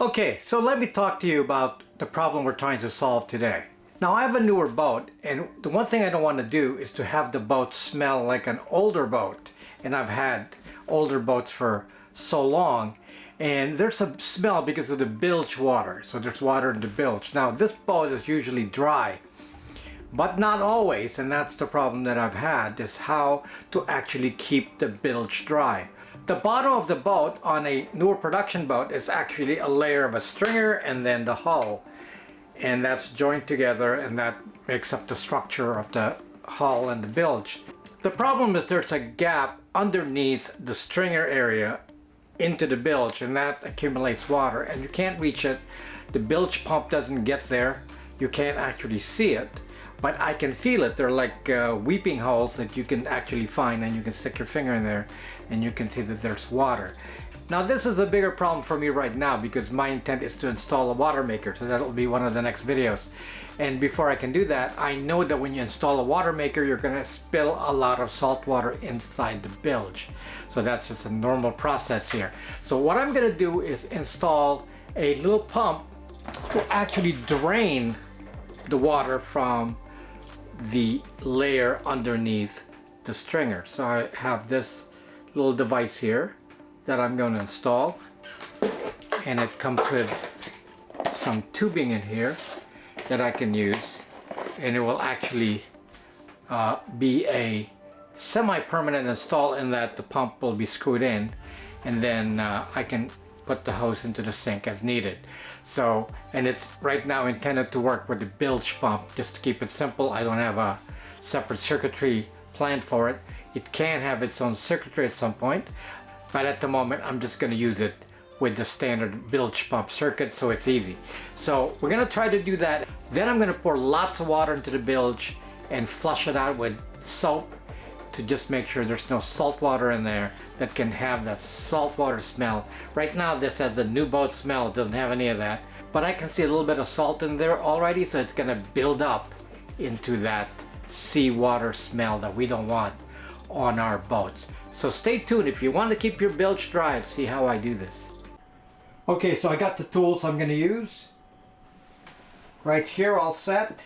Okay, so let me talk to you about the problem we're trying to solve today. Now I have a newer boat, and the one thing I don't want to do is to have the boat smell like an older boat. And I've had older boats for so long, and there's a smell because of the bilge water. So there's water in the bilge. Now this boat is usually dry, but not always, and that's the problem that I've had, is how to actually keep the bilge dry. The bottom of the boat on a newer production boat is actually a layer of a stringer and then the hull. And that's joined together, and that makes up the structure of the hull and the bilge. The problem is there's a gap underneath the stringer area into the bilge, and that accumulates water and you can't reach it. The bilge pump doesn't get there. You can't actually see it, but I can feel it. They're like weeping holes that you can actually find, and you can stick your finger in there and you can see that there's water. Now this is a bigger problem for me right now because my intent is to install a water maker, so that'll be one of the next videos. And before I can do that, I know that when you install a water maker, you're going to spill a lot of salt water inside the bilge. So that's just a normal process here. So what I'm going to do is install a little pump to actually drain the water from the layer underneath the stringer. So I have this little device here that I'm going to install, and it comes with some tubing in here that I can use, and it will actually be a semi-permanent install in that the pump will be screwed in, and then I can put the hose into the sink as needed. So, and it's right now intended to work with the bilge pump, just to keep it simple. I don't have a separate circuitry planned for it. It can have its own circuitry at some point, but at the moment I'm just going to use it with the standard bilge pump circuit, so it's easy. So we're going to try to do that. Then I'm going to pour lots of water into the bilge and flush it out with soap to just make sure there's no salt water in there that can have that salt water smell. Right now this has a new boat smell. It doesn't have any of that, but I can see a little bit of salt in there already, so it's going to build up into that seawater smell that we don't want on our boats. So stay tuned if you want to keep your bilge dry. See how I do this. Okay, so I got the tools I'm going to use right here all set,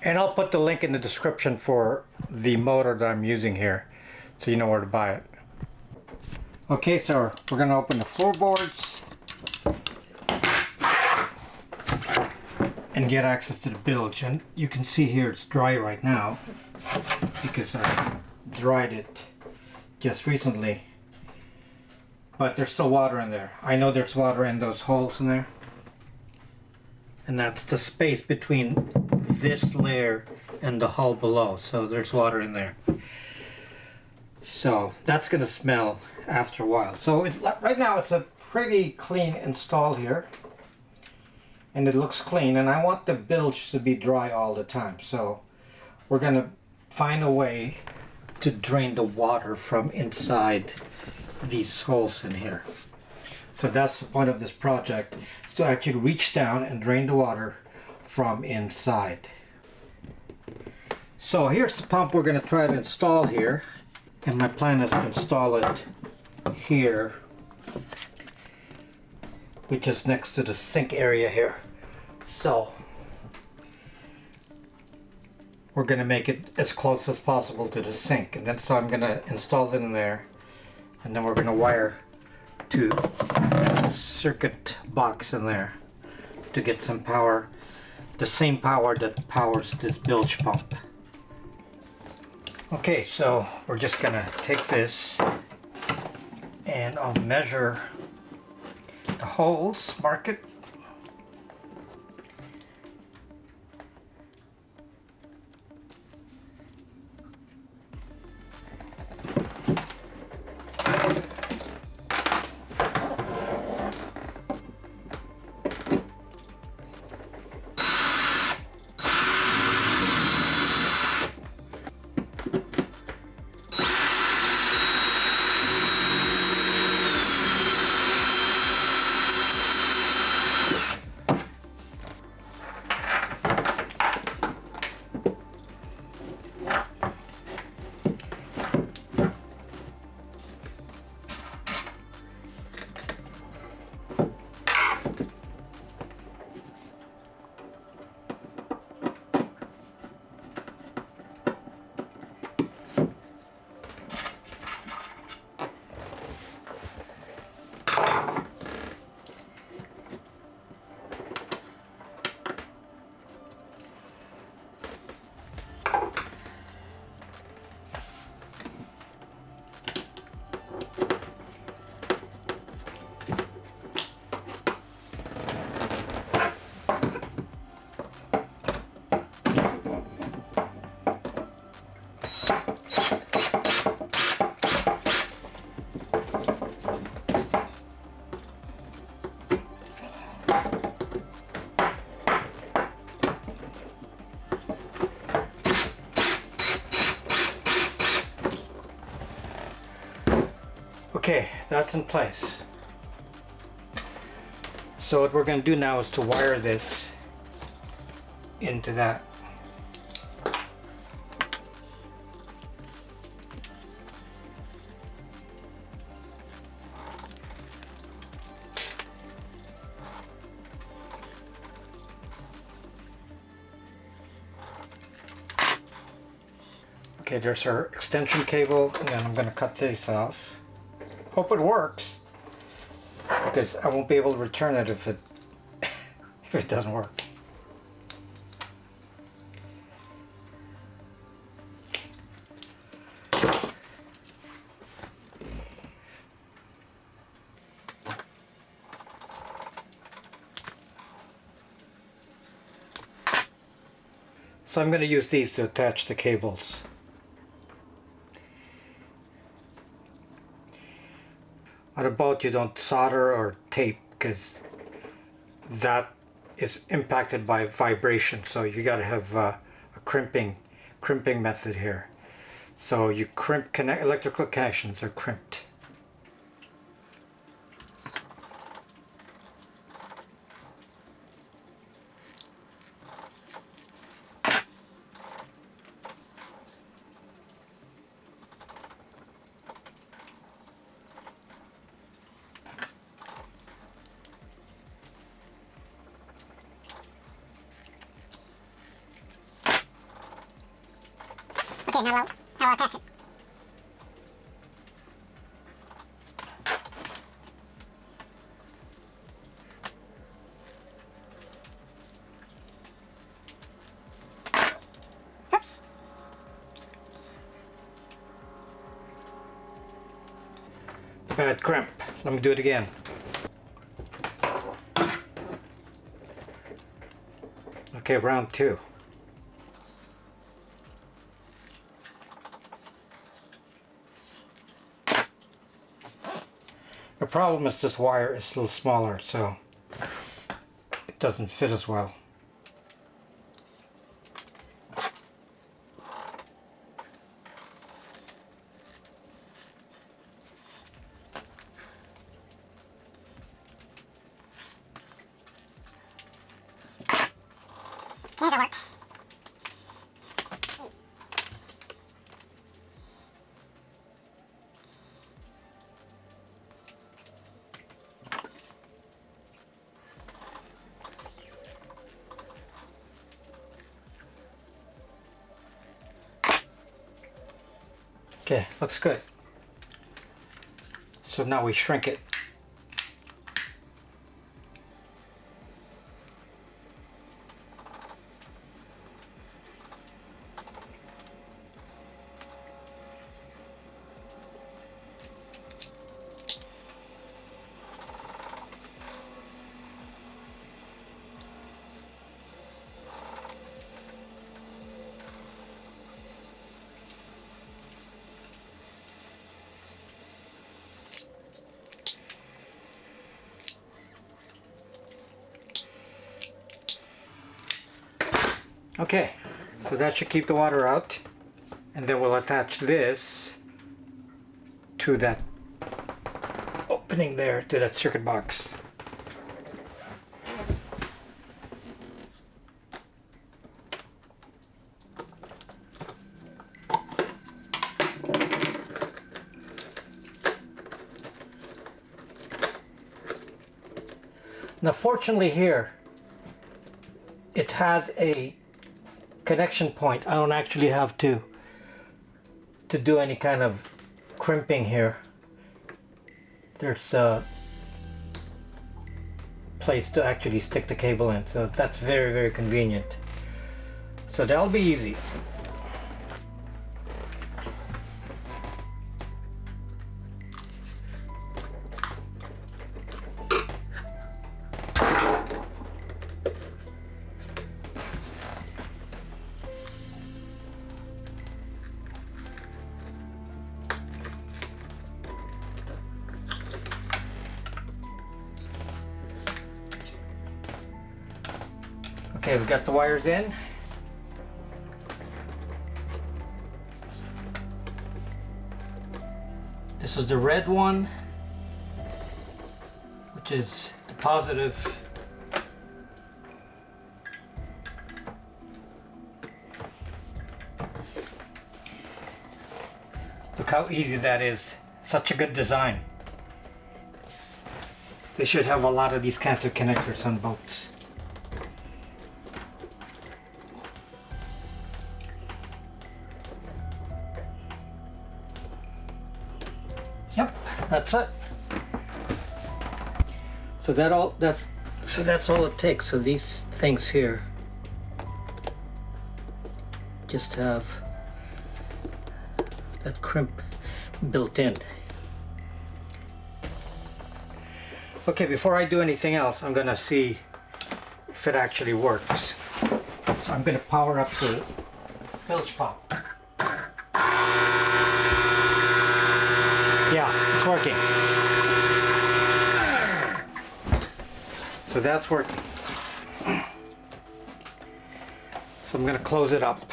and I'll put the link in the description for the motor that I'm using here so you know where to buy it. Okay, so we're going to open the floorboards and get access to the bilge, and you can see here it's dry right now because I dried it just recently, but there's still water in there. I know there's water in those holes in there, and that's the space between this layer and the hull below, so there's water in there. So that's going to smell after a while. So right now it's a pretty clean install here, and it looks clean, and I want the bilge to be dry all the time. So we're going to find a way to drain the water from inside these holes in here. So that's the point of this project, is to actually reach down and drain the water from inside. So here's the pump we're going to try to install here, and my plan is to install it here, which is next to the sink area here. So we're going to make it as close as possible to the sink, and then so I'm going to install it in there, and then we're going to wire to a circuit box in there to get some power, the same power that powers this bilge pump. Okay, so we're just going to take this and I'll measure the holes, mark it. that's in place. So what we're going to do now is to wire this into that. Okay, there's our extension cable, and then I'm going to cut this off. Hope it works, because I won't be able to return it if it doesn't work. So I'm going to use these to attach the cables. On a boat you don't solder or tape because that is impacted by vibration, so you got to have a crimping method here. So you crimp electrical connections are crimped. Okay, now I'll attach it. Oops. Bad crimp. Let me do it again. Okay, round two. The problem is this wire is a little smaller, so it doesn't fit as well. Okay, that worked. Okay, looks good. So now we shrink it. Okay, so that should keep the water out, and then we'll attach this to that opening there, to that circuit box. Now fortunately here, it has a connection point. I don't actually have to do any kind of crimping here. There's a place to actually stick the cable in, so that's very, very convenient. So that'll be easy. Okay, we've got the wires in. This is the red one, is the positive. Look how easy that is. Such a good design. They should have a lot of these kinds of connectors on boats. Yep, that's it. So that's all it takes. So these things here just have that crimp built in. Okay, before I do anything else, I'm gonna see if it actually works. So I'm gonna power up the bilge pump. Yeah, it's working. So that's working. So I'm gonna close it up.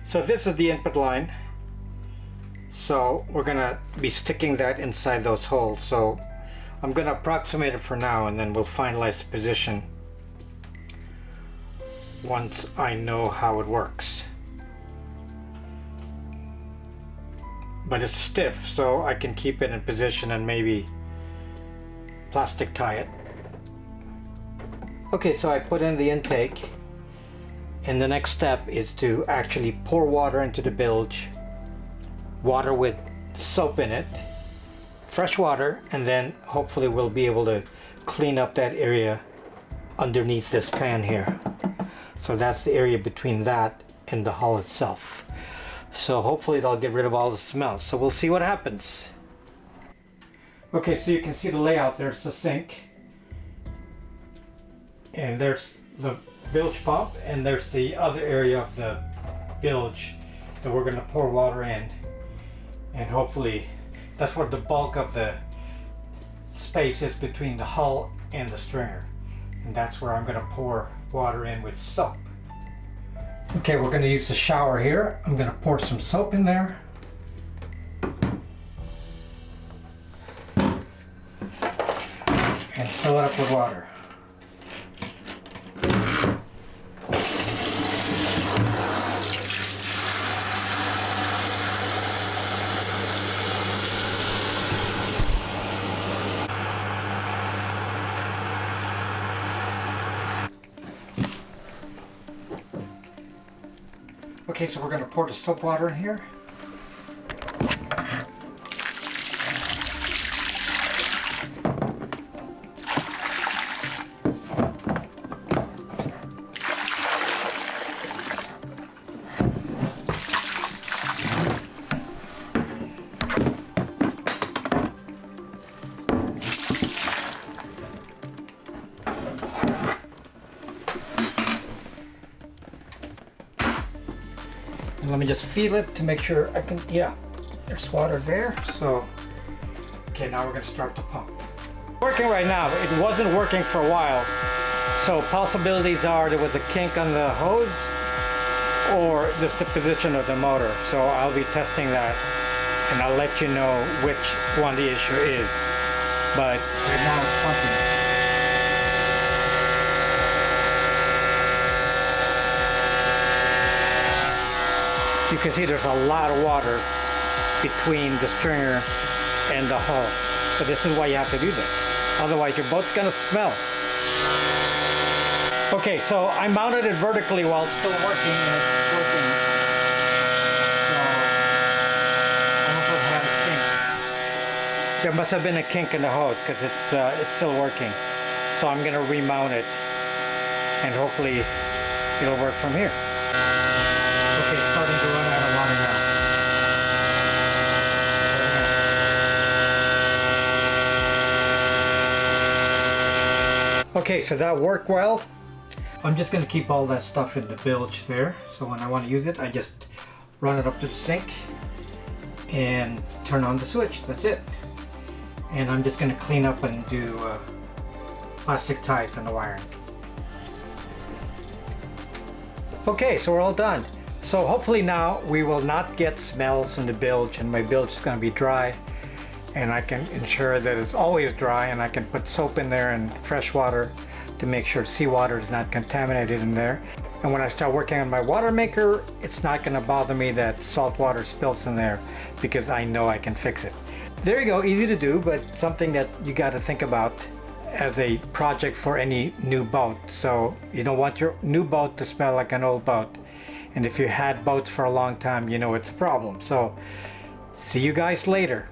So this is the input line. So we're gonna be sticking that inside those holes. So I'm gonna approximate it for now, and then we'll finalize the position once I know how it works. But it's stiff, so I can keep it in position and maybe plastic tie it. Okay, so I put in the intake. And the next step is to actually pour water into the bilge, water with soap in it, fresh water, and then hopefully we'll be able to clean up that area underneath this pan here. So that's the area between that and the hull itself. So hopefully that'll get rid of all the smell. So we'll see what happens. Okay, so you can see the layout. There's the sink, and there's the bilge pump, and there's the other area of the bilge that we're going to pour water in, and hopefully that's where the bulk of the space is between the hull and the stringer, and that's where I'm going to pour water in with soap. Okay, we're going to use the shower here. I'm going to pour some soap in there. And fill it up with water. Okay, so we're going to pour the soap water in here. Let me just feel it to make sure I can, yeah, there's water there. So, okay, now we're gonna start the pump. Working right now. It wasn't working for a while. So possibilities are there was a kink on the hose or just the position of the motor. So I'll be testing that and I'll let you know which one the issue is. But right now it's pumping. You can see there's a lot of water between the stringer and the hull. So this is why you have to do this. Otherwise your boat's gonna smell. Okay, so I mounted it vertically while it's still working, and it's working. So I also had a kink. There must have been a kink in the hose because it's still working. So I'm gonna remount it and hopefully it'll work from here. Okay, it's starting to run out of water now. Okay, so that worked well. I'm just going to keep all that stuff in the bilge there. So when I want to use it, I just run it up to the sink and turn on the switch. That's it. And I'm just going to clean up and do plastic ties on the wiring. Okay, so we're all done. So hopefully now we will not get smells in the bilge, and my bilge is going to be dry, and I can ensure that it's always dry, and I can put soap in there and fresh water to make sure seawater is not contaminated in there. And when I start working on my water maker, it's not going to bother me that salt water spills in there, because I know I can fix it. There you go, easy to do, but something that you got to think about as a project for any new boat. So you don't want your new boat to smell like an old boat. And if you had boats for a long time, you know it's a problem. So see you guys later.